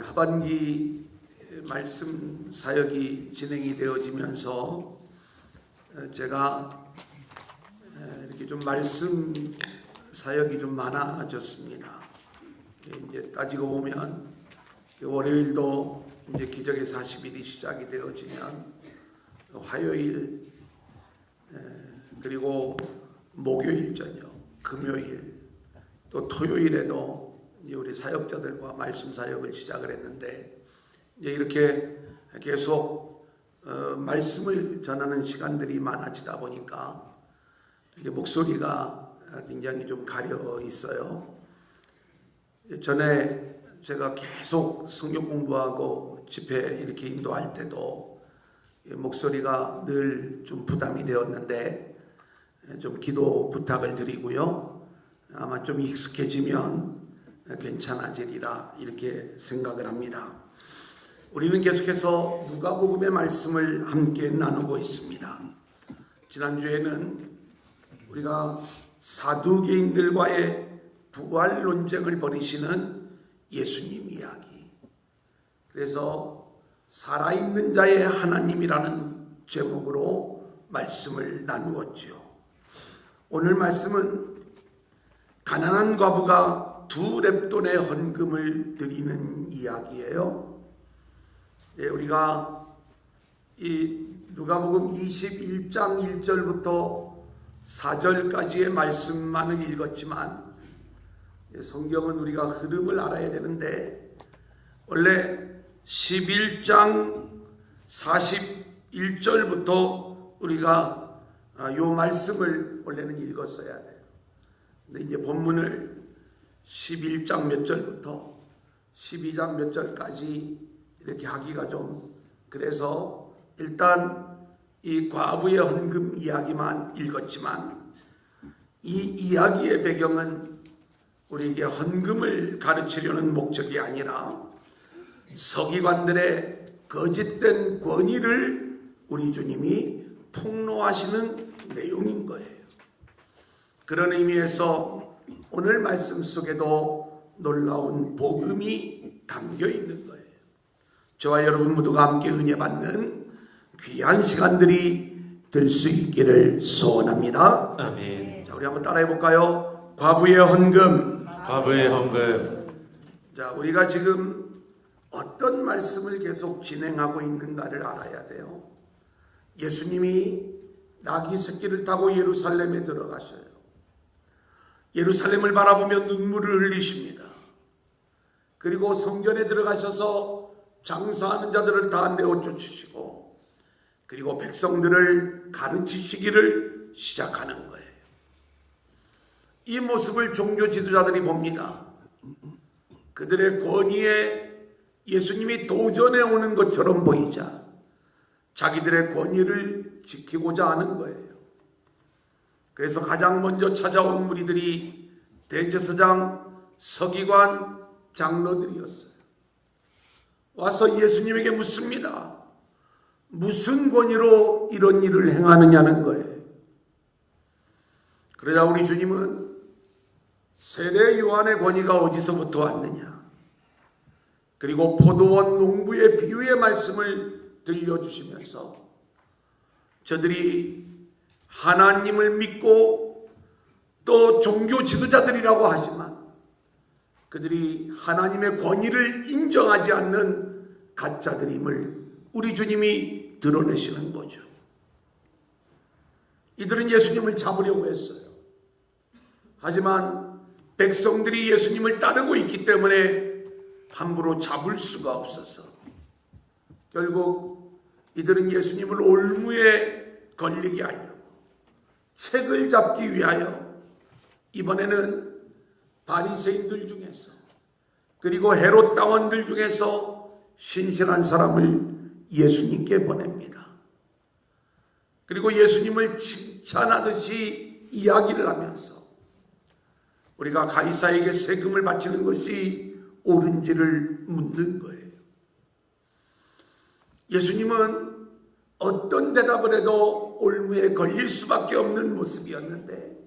하반기 말씀 사역이 진행이 되어지면서 제가 이렇게 좀 말씀 사역이 좀 많아졌습니다. 이제 따지고 보면 월요일도 이제 기적의 40일이 시작이 되어지면 화요일 그리고 목요일 저녁, 금요일 또 토요일에도 이제 우리 사역자들과 말씀 사역을 시작을 했는데 이제 이렇게 계속 말씀을 전하는 시간들이 많아지다 보니까 이게 목소리가 굉장히 좀 가려 있어요. 전에 제가 계속 성경 공부하고 집회 이렇게 인도할 때도 목소리가 늘 좀 부담이 되었는데 좀 기도 부탁을 드리고요. 아마 좀 익숙해지면 괜찮아지리라 이렇게 생각을 합니다. 우리는 계속해서 누가복음의 말씀을 함께 나누고 있습니다. 지난주에는 우리가 사두개인들과의 부활 논쟁을 벌이시는 예수님 이야기, 그래서 살아있는 자의 하나님이라는 제목으로 말씀을 나누었죠. 오늘 말씀은 가난한 과부가 두 렙돈의 헌금을 드리는 이야기예요. 우리가 이 누가복음 21장 1절부터 4절까지의 말씀만을 읽었지만 성경은 우리가 흐름을 알아야 되는데 원래 11장 41절부터 우리가 이 말씀을 원래는 읽었어야 돼요. 근데 이제 본문을 11장 몇 절부터 12장 몇 절까지 이렇게 하기가 좀 그래서 일단 이 과부의 헌금 이야기만 읽었지만 이 이야기의 배경은 우리에게 헌금을 가르치려는 목적이 아니라 서기관들의 거짓된 권위를 우리 주님이 폭로하시는 내용인 거예요. 그런 의미에서 오늘 말씀 속에도 놀라운 복음이 담겨 있는 거예요. 저와 여러분 모두가 함께 은혜 받는 귀한 시간들이 될 수 있기를 소원합니다. 아멘. 자, 우리 한번 따라해 볼까요? 과부의 헌금. 과부의 헌금. 자, 우리가 지금 어떤 말씀을 계속 진행하고 있는가를 알아야 돼요. 예수님이 나귀 새끼를 타고 예루살렘에 들어가셔요. 예루살렘을 바라보며 눈물을 흘리십니다. 그리고 성전에 들어가셔서 장사하는 자들을 다 내어쫓으시고 그리고 백성들을 가르치시기를 시작하는 거예요. 이 모습을 종교 지도자들이 봅니다. 그들의 권위에 예수님이 도전해 오는 것처럼 보이자 자기들의 권위를 지키고자 하는 거예요. 그래서 가장 먼저 찾아온 무리들이 대제사장, 서기관, 장로들이었어요. 와서 예수님에게 묻습니다. 무슨 권위로 이런 일을 행하느냐는 거예요. 그러자 우리 주님은 세례 요한의 권위가 어디서부터 왔느냐, 그리고 포도원 농부의 비유의 말씀을 들려주시면서 저들이 하나님을 믿고 또 종교 지도자들이라고 하지만 그들이 하나님의 권위를 인정하지 않는 가짜들임을 우리 주님이 드러내시는 거죠. 이들은 예수님을 잡으려고 했어요. 하지만 백성들이 예수님을 따르고 있기 때문에 함부로 잡을 수가 없어서 결국 이들은 예수님을 올무에 걸리게 하려고 책을 잡기 위하여 이번에는 바리새인들 중에서 그리고 헤롯 당원들 중에서 신실한 사람을 예수님께 보냅니다. 그리고 예수님을 칭찬하듯이 이야기를 하면서 우리가 가이사에게 세금을 바치는 것이 옳은지를 묻는 거예요. 예수님은 어떤 대답을 해도 올무에 걸릴 수밖에 없는 모습이었는데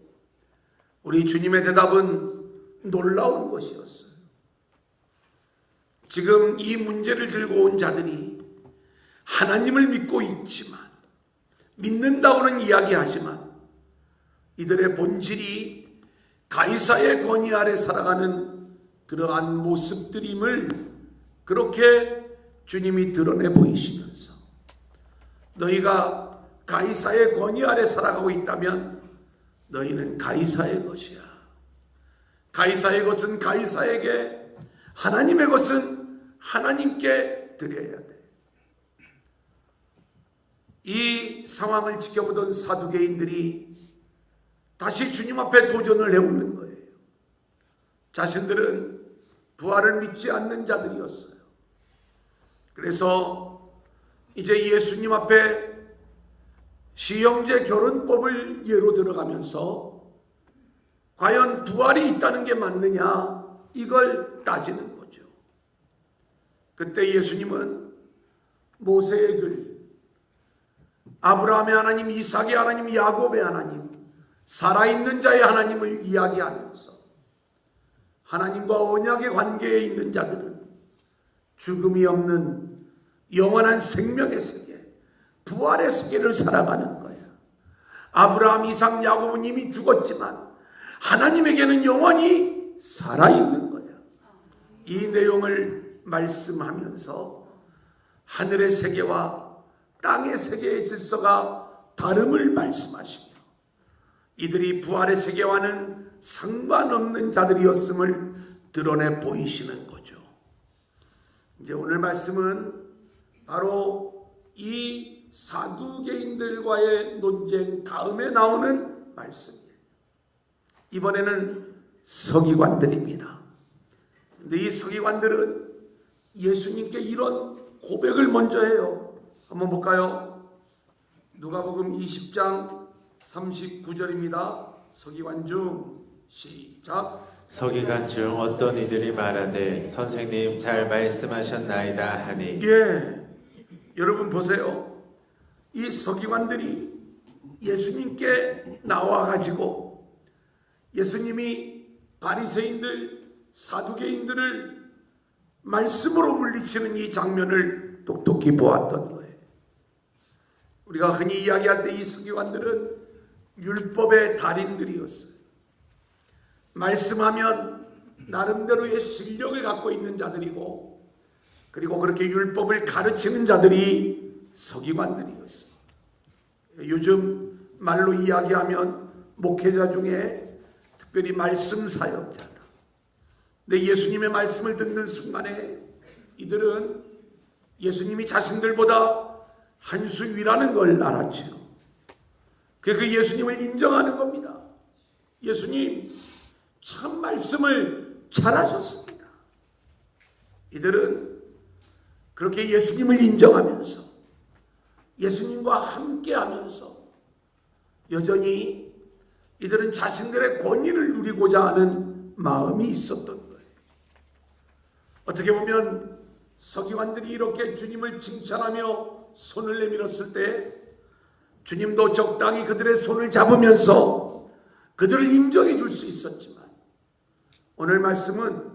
우리 주님의 대답은 놀라운 것이었어요. 지금 이 문제를 들고 온 자들이 하나님을 믿고 있지만, 믿는다고는 이야기하지만 이들의 본질이 가이사의 권위 아래 살아가는 그러한 모습들임을 그렇게 주님이 드러내 보이시면서, 너희가 가이사의 권위 아래 살아가고 있다면 너희는 가이사의 것이야. 가이사의 것은 가이사에게, 하나님의 것은 하나님께 드려야 돼. 이 상황을 지켜보던 사두개인들이 다시 주님 앞에 도전을 해오는 거예요. 자신들은 부활을 믿지 않는 자들이었어요. 그래서 이제 예수님 앞에 시형제 결혼법을 예로 들어가면서 과연 부활이 있다는 게 맞느냐, 이걸 따지는 거죠. 그때 예수님은 모세의 글, 아브라함의 하나님, 이삭의 하나님, 야곱의 하나님, 살아있는 자의 하나님을 이야기하면서 하나님과 언약의 관계에 있는 자들은 죽음이 없는 영원한 생명의 세계, 부활의 세계를 살아가는 거야. 아브라함, 이삭, 야곱은 이미 죽었지만 하나님에게는 영원히 살아있는 거야. 이 내용을 말씀하면서 하늘의 세계와 땅의 세계의 질서가 다름을 말씀하시며, 이들이 부활의 세계와는 상관없는 자들이었음을 드러내 보이시는 거죠. 이제 오늘 말씀은 바로 이 사두개인들과의 논쟁 다음에 나오는 말씀이에요. 이번에는 서기관들입니다. 근데 이 서기관들은 예수님께 이런 고백을 먼저 해요. 한번 볼까요? 누가복음 20장 39절입니다. 서기관 중 시작. 서기관 중 어떤 이들이 말하되 선생님 잘 말씀하셨나이다 하니. 예, 여러분 보세요. 이 서기관들이 예수님께 나와가지고 예수님이 바리새인들, 사두개인들을 말씀으로 물리치는 이 장면을 똑똑히 보았던 거예요. 우리가 흔히 이야기할 때 이 서기관들은 율법의 달인들이었어요. 말씀하면 나름대로의 실력을 갖고 있는 자들이고, 그리고 그렇게 율법을 가르치는 자들이 서기관들이었어요. 요즘 말로 이야기하면 목회자 중에 특별히 말씀 사역자다. 근데 예수님의 말씀을 듣는 순간에 이들은 예수님이 자신들보다 한 수 위라는 걸 알았죠. 그 예수님을 인정하는 겁니다. 예수님 참 말씀을 잘하셨습니다. 이들은 그렇게 예수님을 인정하면서 예수님과 함께하면서 여전히 이들은 자신들의 권위를 누리고자 하는 마음이 있었던 거예요. 어떻게 보면 서기관들이 이렇게 주님을 칭찬하며 손을 내밀었을 때 주님도 적당히 그들의 손을 잡으면서 그들을 인정해 줄 수 있었지만, 오늘 말씀은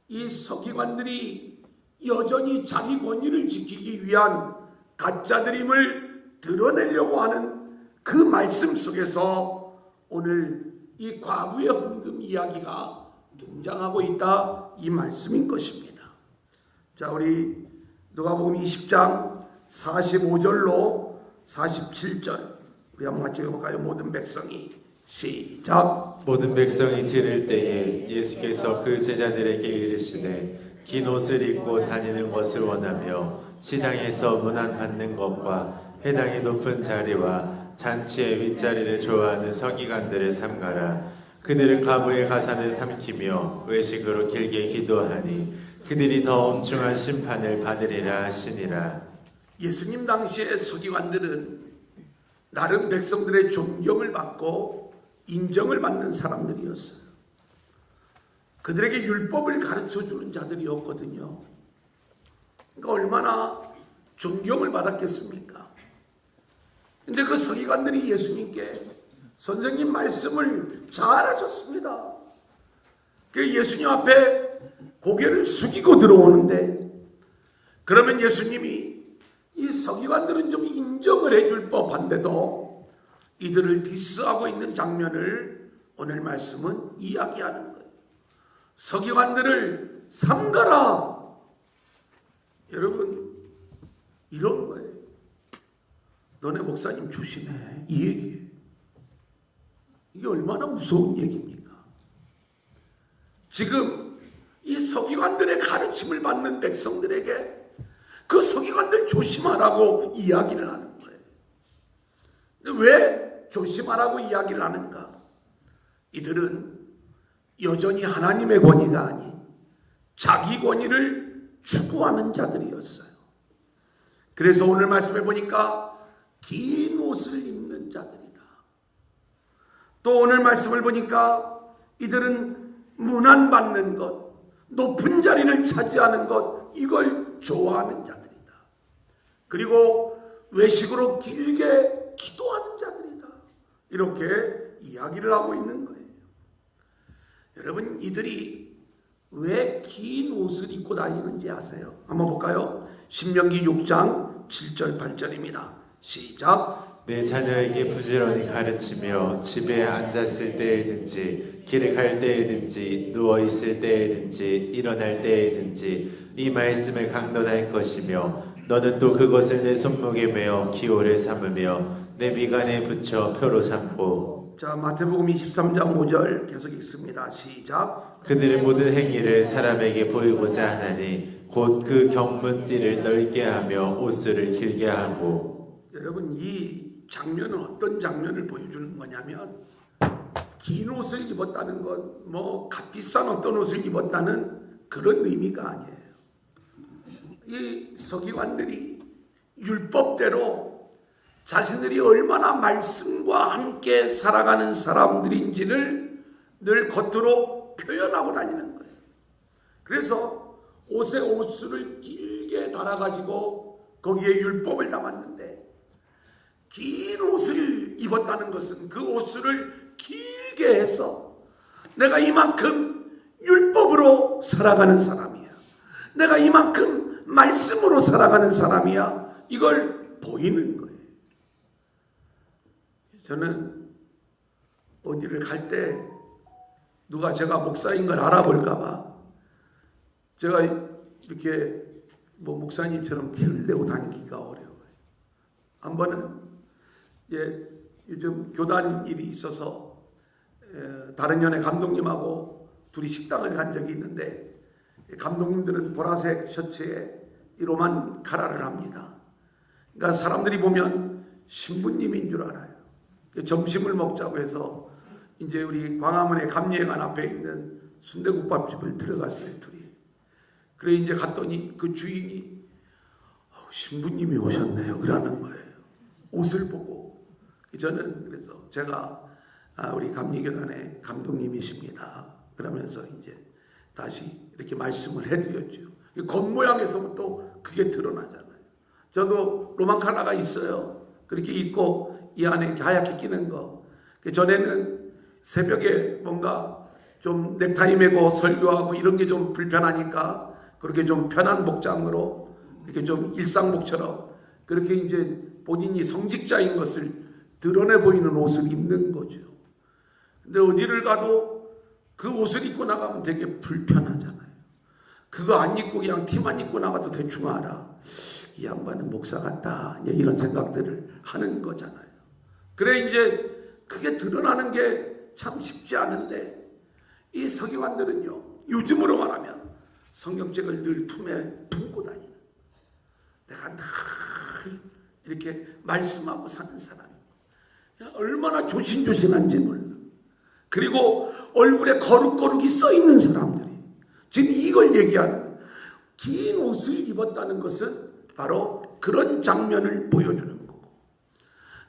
이 서기관들이 여전히 자기 권위를 지키기 위한 가짜들임을 드러내려고 하는 그 말씀 속에서 오늘 이 과부의 헌금 이야기가 등장하고 있다, 이 말씀인 것입니다. 자, 우리 누가복음 20장 45절로 47절 우리 한번 같이 읽어볼까요? 모든 백성이 시작. 모든 백성이 들을 때에 예수께서 그 제자들에게 이르시되 긴 옷을 입고 다니는 것을 원하며 시장에서 문안 받는 것과 회당의 높은 자리와 잔치의 윗자리를 좋아하는 서기관들을 삼가라. 그들은 과부의 가산을 삼키며 외식으로 길게 기도하니 그들이 더 엄중한 심판을 받으리라 하시니라. 예수님 당시의 서기관들은 나름 백성들의 존경을 받고 인정을 받는 사람들이었어요. 그들에게 율법을 가르쳐주는 자들이었거든요. 그러니까 얼마나 존경을 받았겠습니까? 근데 그 서기관들이 예수님께 선생님 말씀을 잘하셨습니다. 그 예수님 앞에 고개를 숙이고 들어오는데, 그러면 예수님이 이 서기관들은 좀 인정을 해줄 법한데도 이들을 디스하고 있는 장면을 오늘 말씀은 이야기하는 거예요. 서기관들을 삼가라. 여러분, 이런 거예요. 너네 목사님 조심해. 이 얘기예요. 이게 얼마나 무서운 얘기입니까? 지금 이 서기관들의 가르침을 받는 백성들에게 그 서기관들 조심하라고 이야기를 하는 거예요. 왜 조심하라고 이야기를 하는가? 이들은 여전히 하나님의 권위가 아닌 자기 권위를 추구하는 자들이었어요. 그래서 오늘 말씀해 보니까 긴 옷을 입는 자들이다. 또 오늘 말씀을 보니까 이들은 문안받는 것, 높은 자리를 차지하는 것, 이걸 좋아하는 자들이다. 그리고 외식으로 길게 기도하는 자들이다. 이렇게 이야기를 하고 있는 거예요. 여러분, 이들이 왜 긴 옷을 입고 다니는지 아세요? 한번 볼까요? 신명기 6장 7절 8절입니다. 시작. 내 자녀에게 부지런히 가르치며 집에 앉았을 때에든지 길을 갈 때에든지 누워있을 때에든지 일어날 때에든지 이 말씀을 강론할 것이며 너는 또 그것을 내 손목에 메어 기호를 삼으며 내 미간에 붙여 표로 삼고. 자, 마태복음 23장 5절 계속 읽습니다. 시작. 그들의 모든 행위를 사람에게 보이고자 하나니 곧 그 경문띠를 넓게 하며 옷수를 길게 하고. 여러분, 이 장면은 어떤 장면을 보여주는 거냐면, 긴 옷을 입었다는 건 뭐 값비싼 어떤 옷을 입었다는 그런 의미가 아니에요. 이 서기관들이 율법대로 자신들이 얼마나 말씀과 함께 살아가는 사람들인지를 늘 겉으로 표현하고 다니는 거예요. 그래서 옷에 옷수를 길게 달아가지고 거기에 율법을 담았는데, 긴 옷을 입었다는 것은 그 옷수를 길게 해서 내가 이만큼 율법으로 살아가는 사람이야, 내가 이만큼 말씀으로 살아가는 사람이야, 이걸 보이는 거예요. 저는 어디를 갈 때 누가 제가 목사인 걸 알아볼까 봐 제가 이렇게 뭐 목사님처럼 티를 내고 다니기가 어려워요. 한 번은 요즘 교단 일이 있어서 다른 연회 감독님하고 둘이 식당을 간 적이 있는데, 감독님들은 보라색 셔츠에 이 로만 카라를 합니다. 그러니까 사람들이 보면 신부님인 줄 알아요. 점심을 먹자고 해서 이제 우리 광화문의 감리회관 앞에 있는 순대국밥집을 들어갔어요, 둘이. 그래 이제 갔더니 그 주인이 신부님이 오셨네요 그러는 거예요. 옷을 보고. 저는 그래서 제가 우리 감리교단의 감독님이십니다 그러면서 이제 다시 이렇게 말씀을 해드렸죠. 겉모양에서부터 그게 드러나잖아요. 저도 로만 컬러가 있어요. 그렇게 입고 이 안에 이렇게 하얗게 끼는 거. 전에는 새벽에 뭔가 좀 넥타이 매고 설교하고 이런 게 좀 불편하니까 그렇게 좀 편한 복장으로 이렇게 좀 일상복처럼 그렇게 이제 본인이 성직자인 것을 드러내 보이는 옷을 입는 거죠. 근데 어디를 가도 그 옷을 입고 나가면 되게 불편하잖아요. 그거 안 입고 그냥 티만 입고 나가도 대충 알아. 이 양반은 목사 같다. 이런 생각들을 하는 거잖아요. 그래 이제 그게 드러나는 게 참 쉽지 않은데, 이 서기관들은요, 요즘으로 말하면 성경책을 늘 품에 품고 다니는, 내가 늘 이렇게 말씀하고 사는 사람이고, 얼마나 조심조심한지 몰라. 그리고 얼굴에 거룩거룩이 써 있는 사람들이 지금 이걸 얘기하는 거예요. 긴 옷을 입었다는 것은 바로 그런 장면을 보여주는 거고,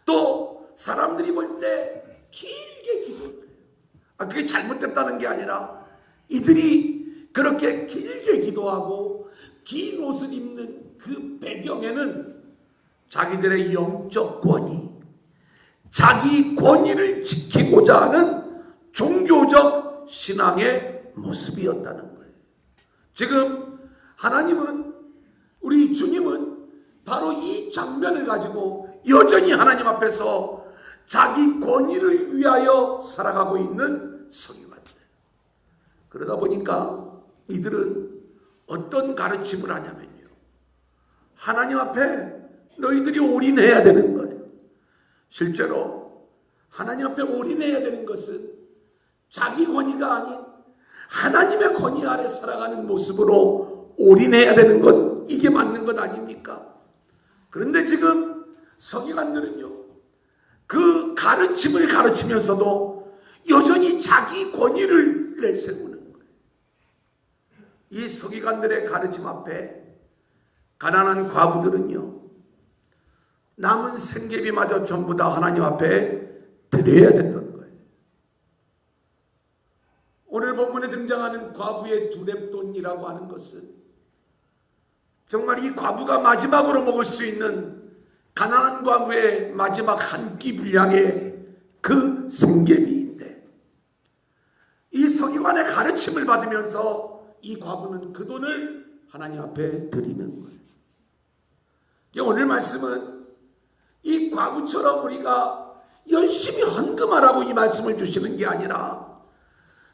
또 사람들이 볼 때 길게 기도해요. 그게 잘못됐다는 게 아니라 이들이 그렇게 길게 기도하고 긴 옷을 입는 그 배경에는 자기들의 영적 권위, 자기 권위를 지키고자 하는 종교적 신앙의 모습이었다는 거예요. 지금 하나님은, 우리 주님은 바로 이 장면을 가지고 여전히 하나님 앞에서 자기 권위를 위하여 살아가고 있는 서기관들. 그러다 보니까 이들은 어떤 가르침을 하냐면요, 하나님 앞에 너희들이 올인해야 되는 거예요. 실제로 하나님 앞에 올인해야 되는 것은 자기 권위가 아닌 하나님의 권위 아래 살아가는 모습으로 올인해야 되는 것, 이게 맞는 것 아닙니까? 그런데 지금 서기관들은요, 그 가르침을 가르치면서도 여전히 자기 권위를 내세우는 거예요. 이 서기관들의 가르침 앞에 가난한 과부들은요, 남은 생계비마저 전부 다 하나님 앞에 드려야 됐던 거예요. 오늘 본문에 등장하는 과부의 두렙돈이라고 하는 것은 정말 이 과부가 마지막으로 먹을 수 있는 가난한 과부의 마지막 한 끼 분량의 그 생계비인데, 이 서기관의 가르침을 받으면서 이 과부는 그 돈을 하나님 앞에 드리는 거예요. 오늘 말씀은 이 과부처럼 우리가 열심히 헌금하라고 이 말씀을 주시는 게 아니라,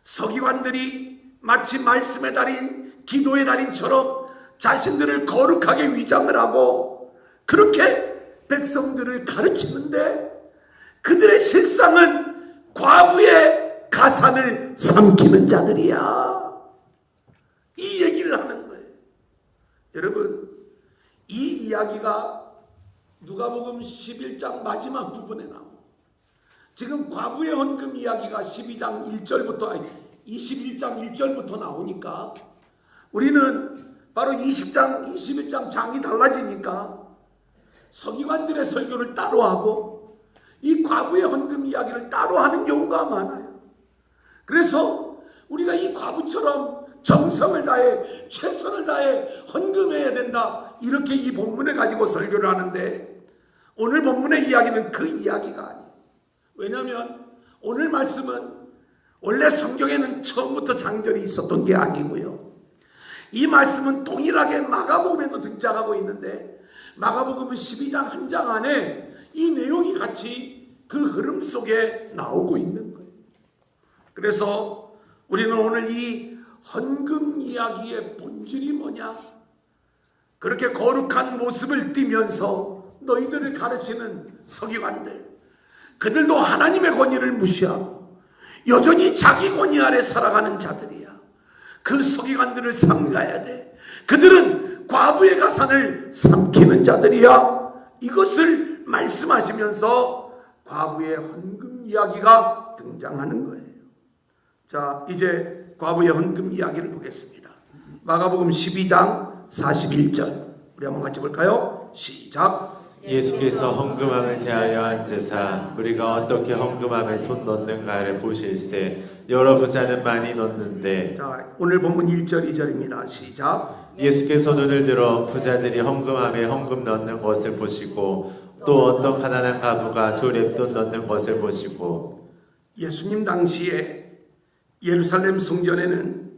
서기관들이 마치 말씀의 달인, 기도의 달인처럼 자신들을 거룩하게 위장을 하고 그렇게 백성들을 가르치는데, 그들의 실상은 과부의 가산을 삼키는 자들이야, 이 얘기를 하는 거예요. 여러분, 이 이야기가 누가복음 11장 마지막 부분에 나옵니다. 지금 과부의 헌금 이야기가 12장 1절부터 21장 1절부터 나오니까 우리는 바로 20장 21장 장이 달라지니까 서기관들의 설교를 따로 하고 이 과부의 헌금 이야기를 따로 하는 경우가 많아요. 그래서 우리가 이 과부처럼 정성을 다해 최선을 다해 헌금해야 된다, 이렇게 이 본문을 가지고 설교를 하는데, 오늘 본문의 이야기는 그 이야기가 아니에요. 왜냐하면 오늘 말씀은 원래 성경에는 처음부터 장절이 있었던 게 아니고요, 이 말씀은 동일하게 마가복음에도 등장하고 있는데, 마가복음은 12장 한 장 안에 이 내용이 같이 그 흐름 속에 나오고 있는 거예요. 그래서 우리는 오늘 이 헌금 이야기의 본질이 뭐냐, 그렇게 거룩한 모습을 띠면서 너희들을 가르치는 서기관들, 그들도 하나님의 권위를 무시하고 여전히 자기 권위 아래 살아가는 자들이야. 그 서기관들을 삼가야 돼. 그들은 과부의 가산을 삼키는 자들이야. 이것을 말씀하시면서 과부의 헌금 이야기가 등장하는 거예요. 자, 이제 과부의 헌금 이야기를 보겠습니다. 마가복음 12장 41절 우리 한번 같이 볼까요? 시작. 예수께서 헌금함을 대하여 앉으사 우리가 어떻게 헌금함에 돈 넣는가를 보실세. 여러 부자는 많이 넣는데. 자, 오늘 본문 1절 2절입니다. 시작. 예수께서 눈을 들어 부자들이 헌금함에 헌금 넣는 것을 보시고 또 어떤 가난한 과부가 두 렙돈 넣는 것을 보시고. 예수님 당시에 예루살렘 성전에는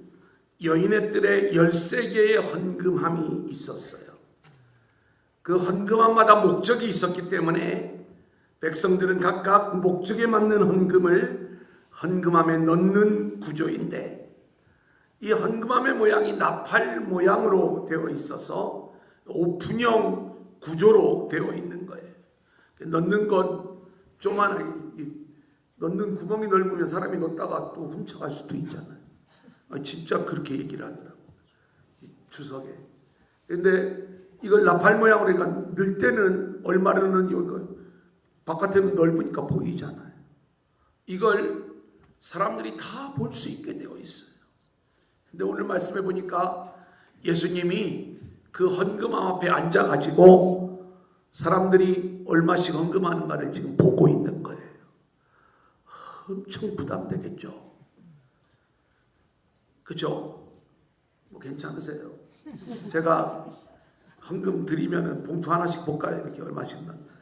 여인의 뜰에 13개의 헌금함이 있었어요. 그 헌금함마다 목적이 있었기 때문에 백성들은 각각 목적에 맞는 헌금을 헌금함에 넣는 구조인데, 이 헌금함의 모양이 나팔 모양으로 되어 있어서 오픈형 구조로 되어 있는 거예요. 넣는 건 조만하게, 넣는 구멍이 넓으면 사람이 넣다가 또 훔쳐갈 수도 있잖아요. 진짜 그렇게 얘기를 하더라고, 주석에. 근데 이걸 나팔 모양으로 넣을 때는 얼마를 넣는지, 바깥에는 넓으니까 보이잖아요. 이걸 사람들이 다 볼 수 있게 되어 있어요. 근데 오늘 말씀해 보니까 예수님이 그 헌금함 앞에 앉아가지고 사람들이 얼마씩 헌금하는가를 지금 보고 있는 거예요. 엄청 부담되겠죠? 그죠? 뭐 괜찮으세요? 제가 헌금 드리면은 봉투 하나씩 볼까요? 이렇게 얼마씩 난다.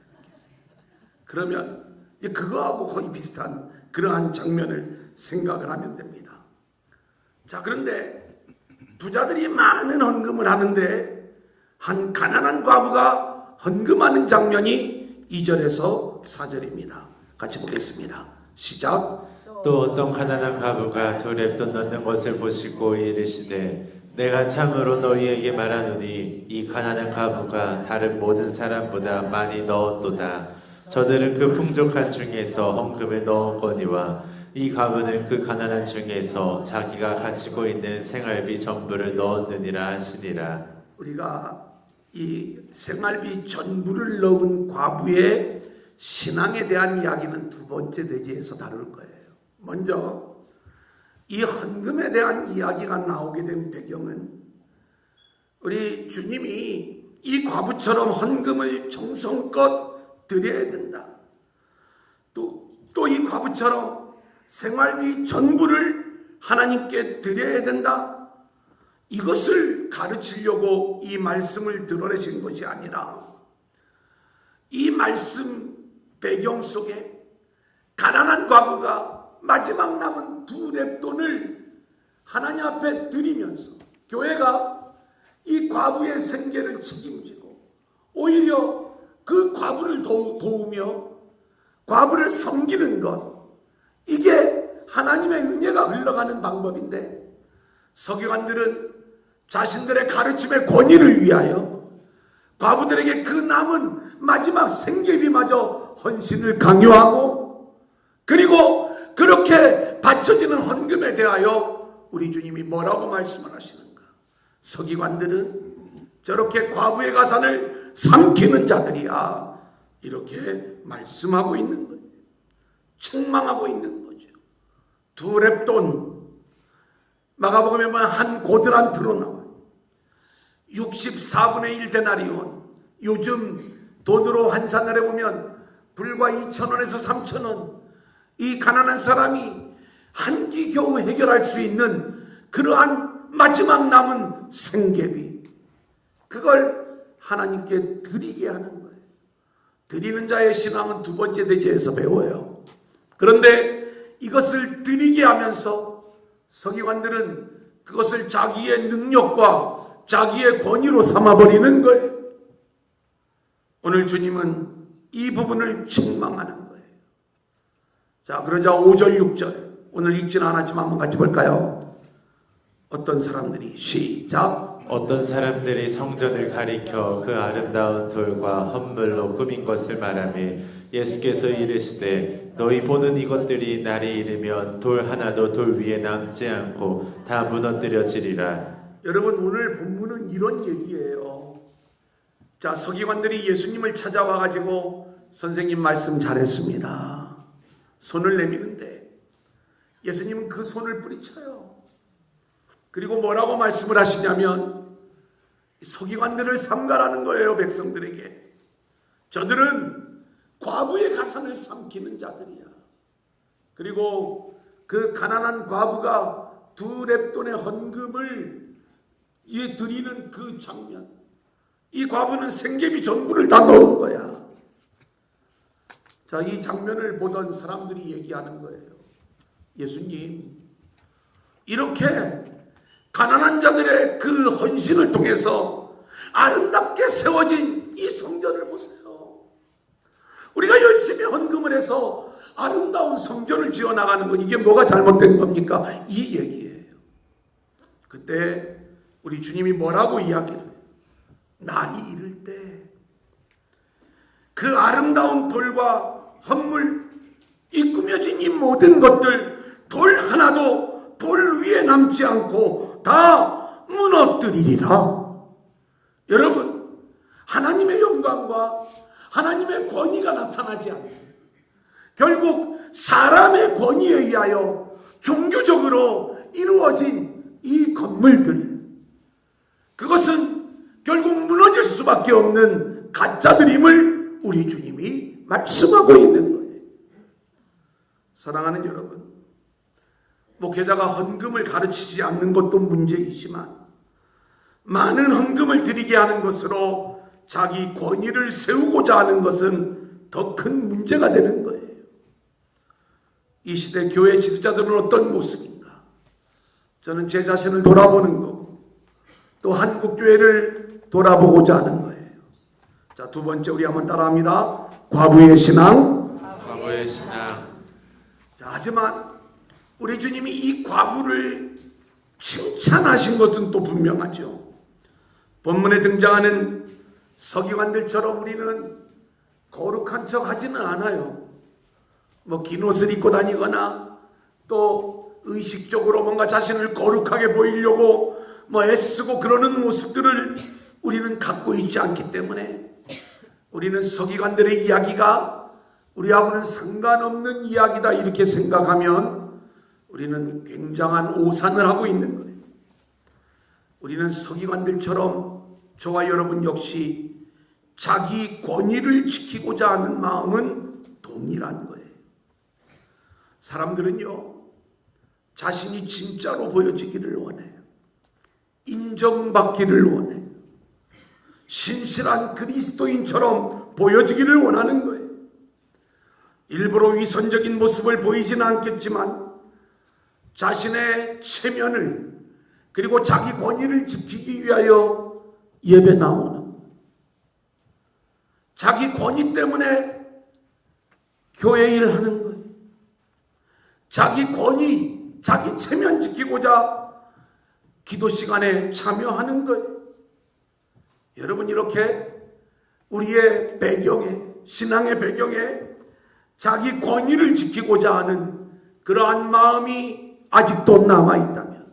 그러면 그거하고 거의 비슷한 그러한 장면을 생각을 하면 됩니다. 자, 그런데 부자들이 많은 헌금을 하는데 한 가난한 과부가 헌금하는 장면이 2절에서 4절입니다. 같이 보겠습니다. 시작. 또 어떤 가난한 과부가 두 렙돈 넣는 것을 보시고 이르시되 내가 참으로 너희에게 말하노니 이 가난한 과부가 다른 모든 사람보다 많이 넣었도다. 저들은 그 풍족한 중에서 헌금을 넣었거니와 이 과부는 그 가난한 중에서 자기가 가지고 있는 생활비 전부를 넣었느니라 하시니라. 우리가 이 생활비 전부를 넣은 과부의 신앙에 대한 이야기는 두 번째 대지에서 다룰 거예요. 먼저 이 헌금에 대한 이야기가 나오게 된 배경은 우리 주님이 이 과부처럼 헌금을 정성껏 드려야 된다. 또 이 과부처럼 생활비 전부를 하나님께 드려야 된다. 이것을 가르치려고 이 말씀을 드러내신 것이 아니라 이 말씀 배경 속에 가난한 과부가 마지막 남은 두 렙돈을 하나님 앞에 드리면서 교회가 이 과부의 생계를 책임지고 오히려 그 과부를 도우며 과부를 섬기는 것, 이게 하나님의 은혜가 흘러가는 방법인데 서기관들은 자신들의 가르침의 권위를 위하여 과부들에게 그 남은 마지막 생계비마저 헌신을 강요하고, 그리고 그렇게 바쳐지는 헌금에 대하여 우리 주님이 뭐라고 말씀을 하시는가? 서기관들은 저렇게 과부의 가산을 삼키는 자들이야, 이렇게 말씀하고 있는 거예요. 책망하고 있는 거죠. 두 렙돈, 마가복음에 보면 한 고드란트로 나와요. 64분의 1 데나리온, 요즘 돈으로 환산을 해보면 불과 2,000원에서 3,000원, 이 가난한 사람이 한 끼 겨우 해결할 수 있는 그러한 마지막 남은 생계비, 그걸 하나님께 드리게 하는 거예요. 드리는 자의 신앙은 두 번째 대지에서 배워요. 그런데 이것을 드리게 하면서 서기관들은 그것을 자기의 능력과 자기의 권위로 삼아버리는 거예요. 오늘 주님은 이 부분을 책망하는 거예요. 자, 그러자 5절 6절 오늘 읽지는 않았지만 한번 같이 볼까요? 어떤 사람들이, 시작. 어떤 사람들이 성전을 가리켜 그 아름다운 돌과 헌물로 꾸민 것을 말하며 예수께서 이르시되 너희 보는 이것들이 날이 이르면 돌 하나도 돌 위에 남지 않고 다 무너뜨려지리라. 여러분, 오늘 본문은 이런 얘기예요. 자, 서기관들이 예수님을 찾아와 가지고 선생님 말씀 잘했습니다, 손을 내미는데 예수님은 그 손을 뿌리쳐요. 그리고 뭐라고 말씀을 하시냐면 서기관들을 삼가라는 거예요. 백성들에게 저들은 과부의 가산을 삼키는 자들이야. 그리고 그 가난한 과부가 두 렙돈의 헌금을 드리는 그 장면, 이 과부는 생계비 전부를 다 넣은 거야. 자, 이 장면을 보던 사람들이 얘기하는 거예요. 예수님, 이렇게 가난한 자들의 그 헌신을 통해서 아름답게 세워진 이 성전을 보세요. 우리가 열심히 헌금을 해서 아름다운 성전을 지어나가는 건 이게 뭐가 잘못된 겁니까? 이 얘기예요. 그때 우리 주님이 뭐라고 이야기를 해요? 날이 이를 때 그 아름다운 돌과 헌물, 이 꾸며진 이 모든 것들, 돌 하나도 돌 위에 남지 않고 다 무너뜨리리라. 여러분, 하나님의 영광과 하나님의 권위가 나타나지 않아요. 결국 사람의 권위에 의하여 종교적으로 이루어진 이 건물들, 그것은 결국 무너질 수밖에 없는 가짜들임을 우리 주님이 말씀하고 있는 거예요. 사랑하는 여러분, 목회자가 헌금을 가르치지 않는 것도 문제이지만 많은 헌금을 드리게 하는 것으로 자기 권위를 세우고자 하는 것은 더 큰 문제가 되는 거예요. 이 시대 교회 지도자들은 어떤 모습인가? 저는 제 자신을 돌아보는 거고 또 한국교회를 돌아보고자 하는 거예요. 자, 두 번째 우리 한번 따라합니다. 과부의 신앙. 과부의 신앙. 자, 하지만 우리 주님이 이 과부를 칭찬하신 것은 또 분명하죠. 본문에 등장하는 서기관들처럼 우리는 거룩한 척 하지는 않아요. 뭐 긴 옷을 입고 다니거나 또 의식적으로 뭔가 자신을 거룩하게 보이려고 뭐 애쓰고 그러는 모습들을 우리는 갖고 있지 않기 때문에 우리는 서기관들의 이야기가 우리하고는 상관없는 이야기다 이렇게 생각하면 우리는 굉장한 오산을 하고 있는 거예요. 우리는 서기관들처럼 저와 여러분 역시 자기 권위를 지키고자 하는 마음은 동일한 거예요. 사람들은요, 자신이 진짜로 보여지기를 원해요. 인정받기를 원해요. 신실한 그리스도인처럼 보여지기를 원하는 거예요. 일부러 위선적인 모습을 보이지는 않겠지만 자신의 체면을 그리고 자기 권위를 지키기 위하여 예배 나오는 거예요. 자기 권위 때문에 교회 일하는 거예요. 자기 권위, 자기 체면 지키고자 기도 시간에 참여하는 거예요. 여러분, 이렇게 우리의 배경에, 신앙의 배경에 자기 권위를 지키고자 하는 그러한 마음이 아직도 남아있다면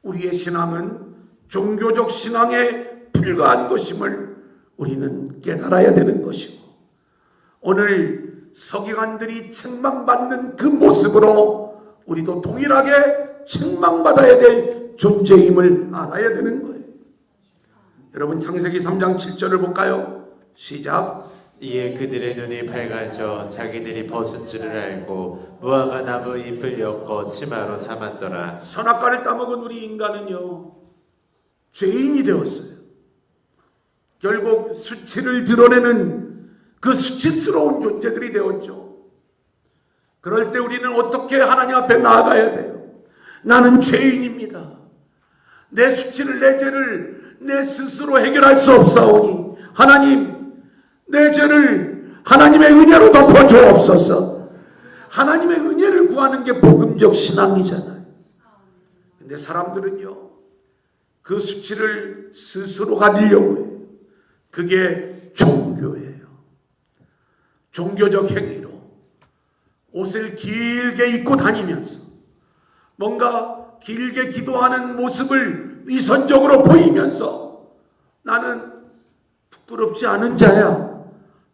우리의 신앙은 종교적 신앙에 불과한 것임을 우리는 깨달아야 되는 것이고, 오늘 서기관들이 책망받는 그 모습으로 우리도 동일하게 책망받아야 될 존재임을 알아야 되는 거예요. 여러분, 창세기 3장 7절을 볼까요? 시작. 이에 그들의 눈이 밝아져 자기들이 벗은 줄을 알고 무화과 나무 잎을 엮어 치마로 삼았더라. 선악과를 따먹은 우리 인간은요, 죄인이 되었어요. 결국 수치를 드러내는 그 수치스러운 존재들이 되었죠. 그럴 때 우리는 어떻게 하나님 앞에 나아가야 돼요? 나는 죄인입니다. 내 수치를, 내 죄를 내 스스로 해결할 수 없사오니 하나님, 내 죄를 하나님의 은혜로 덮어주옵소서. 하나님의 은혜를 구하는 게 복음적 신앙이잖아요. 근데 사람들은요, 그 수치를 스스로 가리려고 해요. 그게 종교예요. 종교적 행위로 옷을 길게 입고 다니면서 뭔가 길게 기도하는 모습을 위선적으로 보이면서 나는 부끄럽지 않은 자야.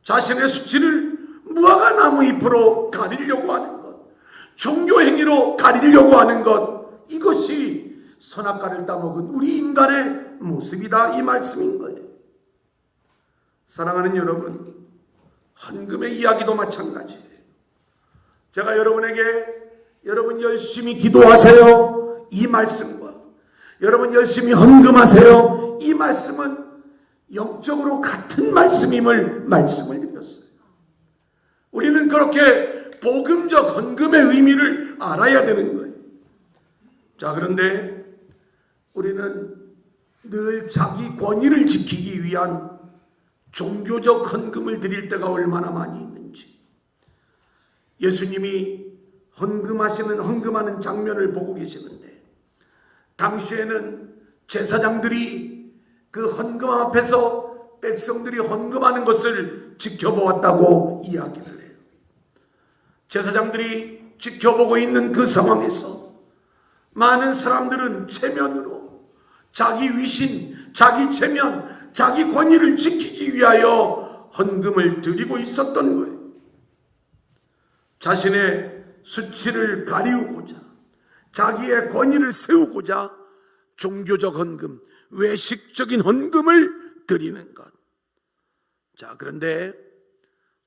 자신의 수치를 무화과 나무 잎으로 가리려고 하는 것, 종교 행위로 가리려고 하는 것, 이것이 선악과를 따먹은 우리 인간의 모습이다, 이 말씀인 거예요. 사랑하는 여러분, 헌금의 이야기도 마찬가지예요. 제가 여러분에게 여러분 열심히 기도하세요, 이 말씀과 여러분 열심히 헌금하세요, 이 말씀은 영적으로 같은 말씀임을 말씀을 드렸어요. 우리는 그렇게 복음적 헌금의 의미를 알아야 되는 거예요. 자, 그런데 우리는 늘 자기 권위를 지키기 위한 종교적 헌금을 드릴 때가 얼마나 많이 있는지, 예수님이 헌금하는 장면을 보고 계시는데, 당시에는 제사장들이 그 헌금 앞에서 백성들이 헌금하는 것을 지켜보았다고 이야기를 해요. 제사장들이 지켜보고 있는 그 상황에서 많은 사람들은 체면으로 자기 위신, 자기 체면, 자기 권위를 지키기 위하여 헌금을 드리고 있었던 거예요. 자신의 수치를 가리우고자, 자기의 권위를 세우고자 종교적 헌금, 외식적인 헌금을 드리는 것. 자, 그런데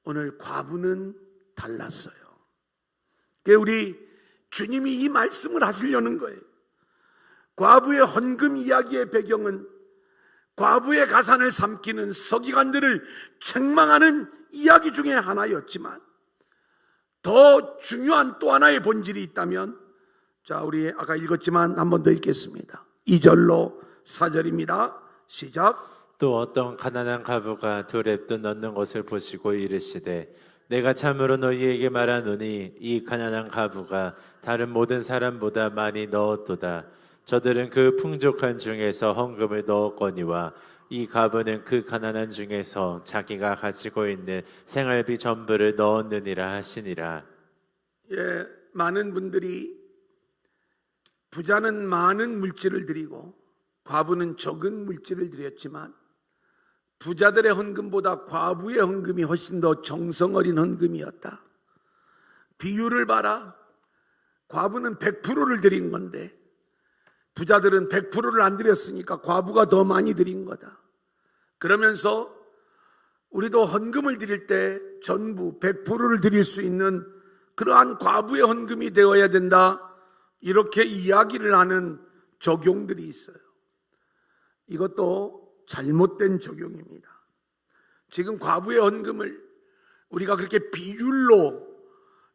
오늘 과부는 달랐어요. 우리 주님이 이 말씀을 하시려는 거예요. 과부의 헌금 이야기의 배경은 과부의 가산을 삼키는 서기관들을 책망하는 이야기 중에 하나였지만, 더 중요한 또 하나의 본질이 있다면, 자, 우리 아까 읽었지만 한 번 더 읽겠습니다. 2절로 4절입니다. 시작. 또 어떤 가난한 과부가 두 랩돈 넣는 것을 보시고 이르시되 내가 참으로 너희에게 말하노니 이 가난한 과부가 다른 모든 사람보다 많이 넣었도다. 저들은 그 풍족한 중에서 헌금을 넣었거니와 이 과부는 그 가난한 중에서 자기가 가지고 있는 생활비 전부를 넣었느니라 하시니라. 예, 많은 분들이 부자는 많은 물질을 드리고 과부는 적은 물질을 드렸지만 부자들의 헌금보다 과부의 헌금이 훨씬 더 정성 어린 헌금이었다. 비율을 봐라. 과부는 100%를 드린 건데 부자들은 100%를 안 드렸으니까 과부가 더 많이 드린 거다. 그러면서 우리도 헌금을 드릴 때 전부 100%를 드릴 수 있는 그러한 과부의 헌금이 되어야 된다. 이렇게 이야기를 하는 적용들이 있어요. 이것도 잘못된 적용입니다. 지금 과부의 헌금을 우리가 그렇게 비율로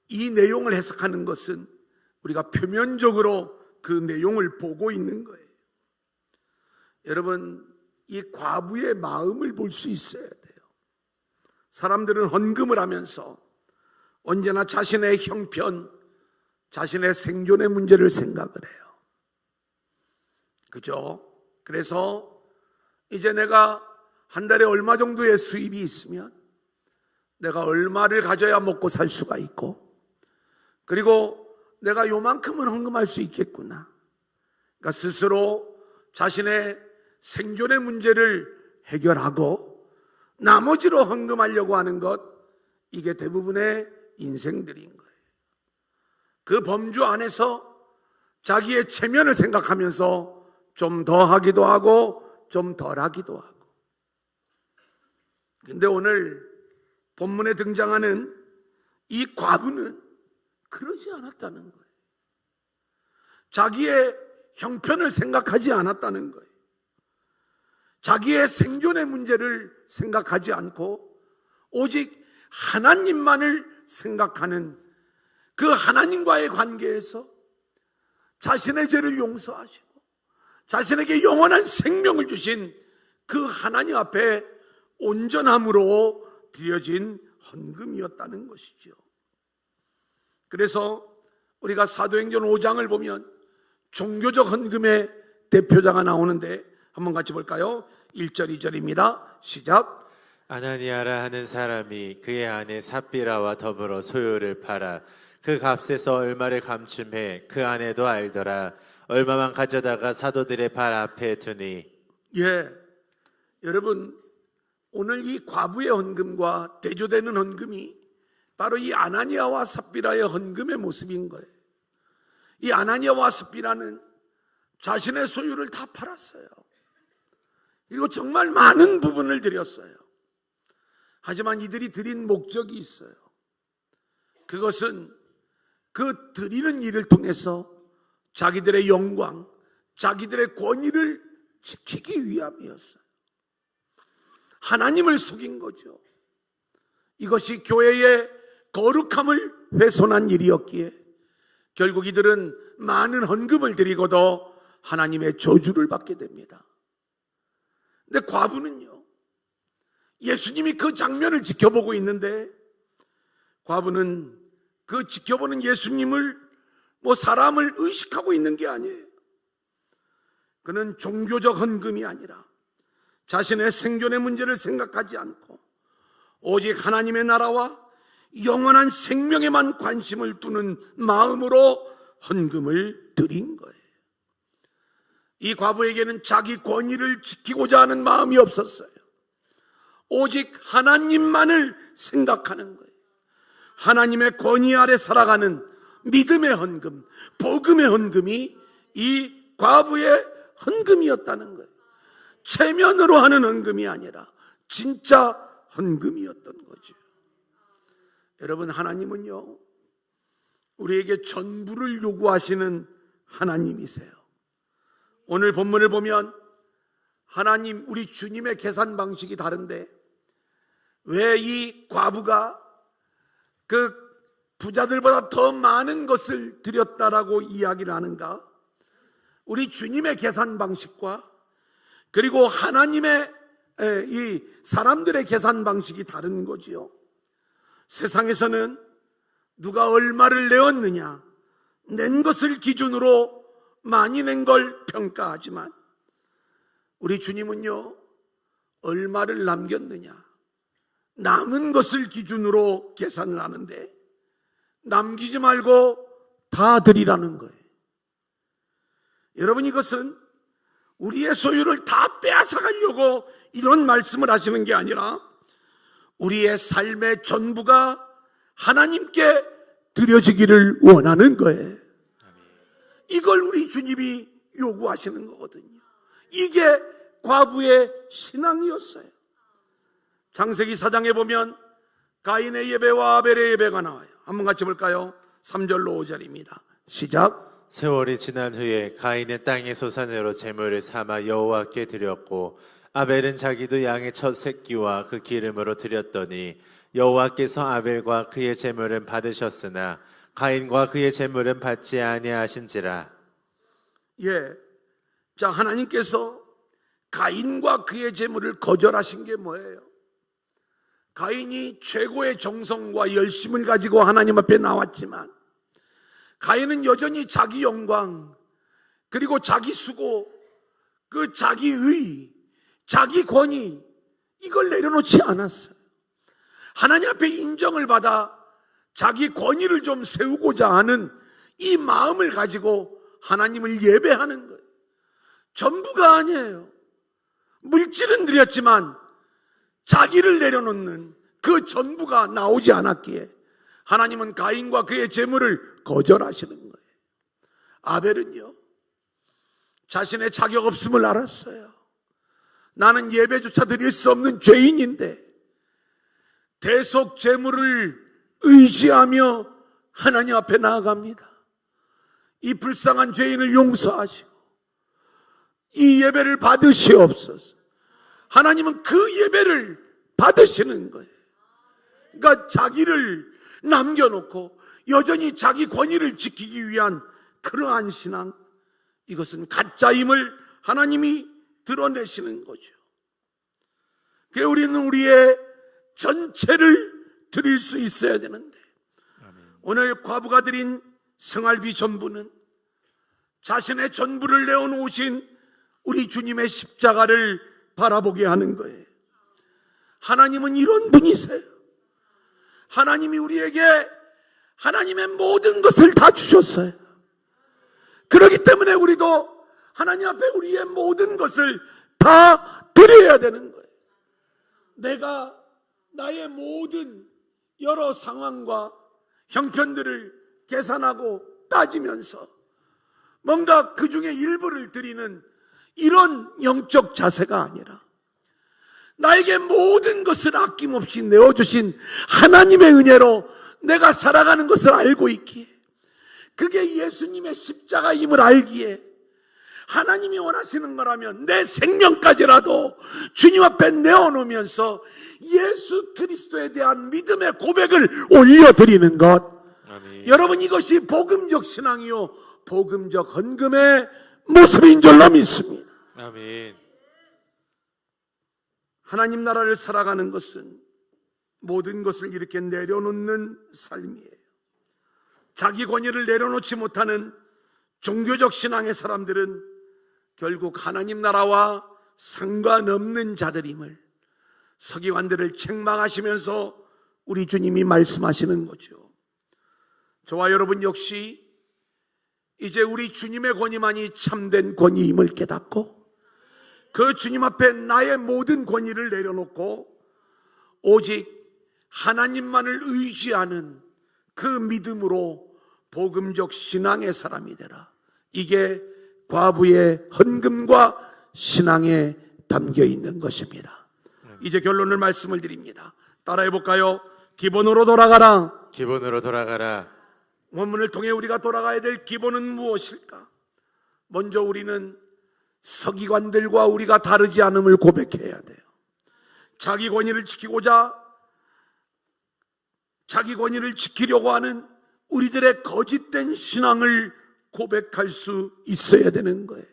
이 내용을 해석하는 것은 우리가 표면적으로 그 내용을 보고 있는 거예요. 여러분, 이 과부의 마음을 볼 수 있어야 돼요. 사람들은 헌금을 하면서 언제나 자신의 형편, 자신의 생존의 문제를 생각을 해요. 그죠? 그래서 이제 내가 한 달에 얼마 정도의 수입이 있으면 내가 얼마를 가져야 먹고 살 수가 있고, 그리고 내가 요만큼은 헌금할 수 있겠구나. 그러니까 스스로 자신의 생존의 문제를 해결하고 나머지로 헌금하려고 하는 것, 이게 대부분의 인생들인 거예요. 그 범주 안에서 자기의 체면을 생각하면서 좀 더 하기도 하고 좀 덜 하기도 하고. 근데 오늘 본문에 등장하는 이 과부는 그러지 않았다는 거예요. 자기의 형편을 생각하지 않았다는 거예요. 자기의 생존의 문제를 생각하지 않고 오직 하나님만을 생각하는 그 하나님과의 관계에서 자신의 죄를 용서하시고 자신에게 영원한 생명을 주신 그 하나님 앞에 온전함으로 드려진 헌금이었다는 것이죠. 그래서 우리가 사도행전 5장을 보면 종교적 헌금의 대표자가 나오는데 한번 같이 볼까요? 1절 2절입니다. 시작. 아나니아라 하는 사람이 그의 아내 삽비라와 더불어 소유를 팔아 그 값에서 얼마를 감춤해 그 아내도 알더라. 얼마만 가져다가 사도들의 발 앞에 두니. 예, 여러분, 오늘 이 과부의 헌금과 대조되는 헌금이 바로 이 아나니아와 삽비라의 헌금의 모습인 거예요. 이 아나니아와 삽비라는 자신의 소유를 다 팔았어요. 그리고 정말 많은 부분을 드렸어요. 하지만 이들이 드린 목적이 있어요. 그것은 그 드리는 일을 통해서 자기들의 영광, 자기들의 권위를 지키기 위함이었어요. 하나님을 속인 거죠. 이것이 교회의 거룩함을 훼손한 일이었기에 결국 이들은 많은 헌금을 드리고도 하나님의 저주를 받게 됩니다. 근데 과부는요, 예수님이 그 장면을 지켜보고 있는데 과부는 그 지켜보는 예수님을 사람을 의식하고 있는 게 아니에요. 그는 종교적 헌금이 아니라 자신의 생존의 문제를 생각하지 않고 오직 하나님의 나라와 영원한 생명에만 관심을 두는 마음으로 헌금을 드린 거예요. 이 과부에게는 자기 권위를 지키고자 하는 마음이 없었어요. 오직 하나님만을 생각하는 거예요. 하나님의 권위 아래 살아가는 믿음의 헌금, 복음의 헌금이 이 과부의 헌금이었다는 거예요. 체면으로 하는 헌금이 아니라 진짜 헌금이었던 거죠. 여러분, 하나님은요, 우리에게 전부를 요구하시는 하나님이세요. 오늘 본문을 보면 하나님, 우리 주님의 계산 방식이 다른데 왜 이 과부가 그 부자들보다 더 많은 것을 드렸다라고 이야기를 하는가? 우리 주님의 계산 방식과 그리고 하나님의 이 사람들의 계산 방식이 다른 거지요. 세상에서는 누가 얼마를 내었느냐, 낸 것을 기준으로 많이 낸 걸 평가하지만 우리 주님은요, 얼마를 남겼느냐, 남은 것을 기준으로 계산을 하는데 남기지 말고 다 드리라는 거예요. 여러분, 이것은 우리의 소유를 다 빼앗아가려고 이런 말씀을 하시는 게 아니라 우리의 삶의 전부가 하나님께 드려지기를 원하는 거예요. 이걸 우리 주님이 요구하시는 거거든요. 이게 과부의 신앙이었어요. 창세기 4장에 보면 가인의 예배와 아벨의 예배가 나와요. 한번 같이 볼까요? 3절로 5절입니다. 시작. 세월이 지난 후에 가인은 땅의 소산으로 제물을 삼아 여호와께 드렸고 아벨은 자기도 양의 첫 새끼와 그 기름으로 드렸더니 여호와께서 아벨과 그의 제물은 받으셨으나 가인과 그의 제물은 받지 아니하신지라. 자, 하나님께서 가인과 그의 제물을 거절하신 게 뭐예요? 가인이 최고의 정성과 열심을 가지고 하나님 앞에 나왔지만 가인은 여전히 자기 영광, 그리고 자기 수고, 그 자기 의, 자기 권위, 이걸 내려놓지 않았어요. 하나님 앞에 인정을 받아 자기 권위를 좀 세우고자 하는 이 마음을 가지고 하나님을 예배하는 거예요. 전부가 아니에요. 물질은 드렸지만 자기를 내려놓는 그 전부가 나오지 않았기에 하나님은 가인과 그의 제물을 거절하시는 거예요. 아벨은요, 자신의 자격 없음을 알았어요. 나는 예배조차 드릴 수 없는 죄인인데 대속 제물을 의지하며 하나님 앞에 나아갑니다. 이 불쌍한 죄인을 용서하시고 이 예배를 받으시옵소서. 하나님은 그 예배를 받으시는 거예요. 그러니까 자기를 남겨놓고 여전히 자기 권위를 지키기 위한 그러한 신앙, 이것은 가짜임을 하나님이 드러내시는 거죠. 그래서 우리는 우리의 전체를 드릴 수 있어야 되는데, 오늘 과부가 드린 생활비 전부는 자신의 전부를 내어놓으신 우리 주님의 십자가를 바라보게 하는 거예요. 하나님은 이런 분이세요. 하나님이 우리에게 하나님의 모든 것을 다 주셨어요. 그렇기 때문에 우리도 하나님 앞에 우리의 모든 것을 다 드려야 되는 거예요. 내가 나의 모든 여러 상황과 형편들을 계산하고 따지면서 뭔가 그 중에 일부를 드리는 이런 영적 자세가 아니라 나에게 모든 것을 아낌없이 내어주신 하나님의 은혜로 내가 살아가는 것을 알고 있기에, 그게 예수님의 십자가임을 알기에 하나님이 원하시는 거라면 내 생명까지라도 주님 앞에 내어놓으면서 예수 그리스도에 대한 믿음의 고백을 올려드리는 것. 아멘. 여러분, 이것이 복음적 신앙이요 복음적 헌금의 모습인 줄로 믿습니다. 아멘. 하나님 나라를 살아가는 것은 모든 것을 이렇게 내려놓는 삶이에요. 자기 권위를 내려놓지 못하는 종교적 신앙의 사람들은 결국 하나님 나라와 상관없는 자들임을 서기관들을 책망하시면서 우리 주님이 말씀하시는 거죠. 저와 여러분 역시 이제 우리 주님의 권위만이 참된 권위임을 깨닫고 그 주님 앞에 나의 모든 권위를 내려놓고 오직 하나님만을 의지하는 그 믿음으로 복음적 신앙의 사람이 되라. 이게 과부의 헌금과 신앙에 담겨 있는 것입니다. 이제 결론을 말씀을 드립니다. 따라해 볼까요? 기본으로 돌아가라. 기본으로 돌아가라. 원문을 통해 우리가 돌아가야 될 기본은 무엇일까? 먼저 우리는 서기관들과 우리가 다르지 않음을 고백해야 돼요. 자기 권위를 지키고자 자기 권위를 지키려고 하는 우리들의 거짓된 신앙을 고백할 수 있어야 되는 거예요.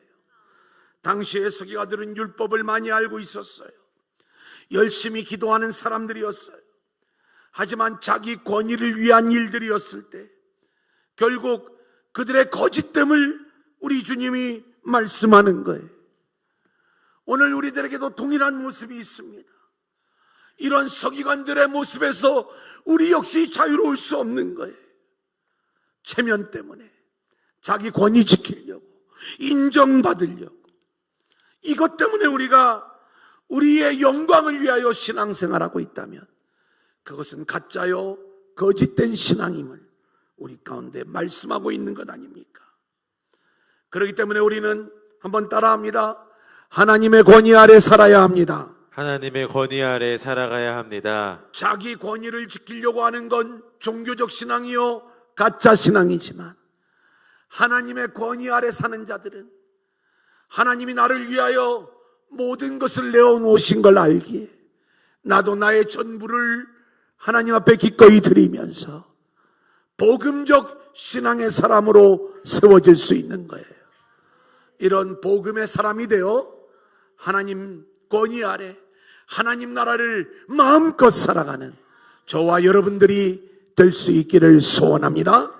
당시의 서기관들은 율법을 많이 알고 있었어요. 열심히 기도하는 사람들이었어요. 하지만 자기 권위를 위한 일들이었을 때 결국 그들의 거짓됨을 우리 주님이 말씀하는 거예요. 오늘 우리들에게도 동일한 모습이 있습니다. 이런 서기관들의 모습에서 우리 역시 자유로울 수 없는 거예요. 체면 때문에, 자기 권위 지키려고, 인정받으려고, 이것 때문에 우리가 우리의 영광을 위하여 신앙생활하고 있다면 그것은 가짜요 거짓된 신앙임을 우리 가운데 말씀하고 있는 것 아닙니까? 그렇기 때문에 우리는 한번 따라합니다. 하나님의 권위 아래 살아야 합니다. 하나님의 권위 아래 살아가야 합니다. 자기 권위를 지키려고 하는 건 종교적 신앙이요 가짜 신앙이지만, 하나님의 권위 아래 사는 자들은 하나님이 나를 위하여 모든 것을 내어놓으신 걸 알기에 나도 나의 전부를 하나님 앞에 기꺼이 드리면서 복음적 신앙의 사람으로 세워질 수 있는 거예요. 이런 복음의 사람이 되어 하나님 권위 아래 하나님 나라를 마음껏 살아가는 저와 여러분들이 될 수 있기를 소원합니다.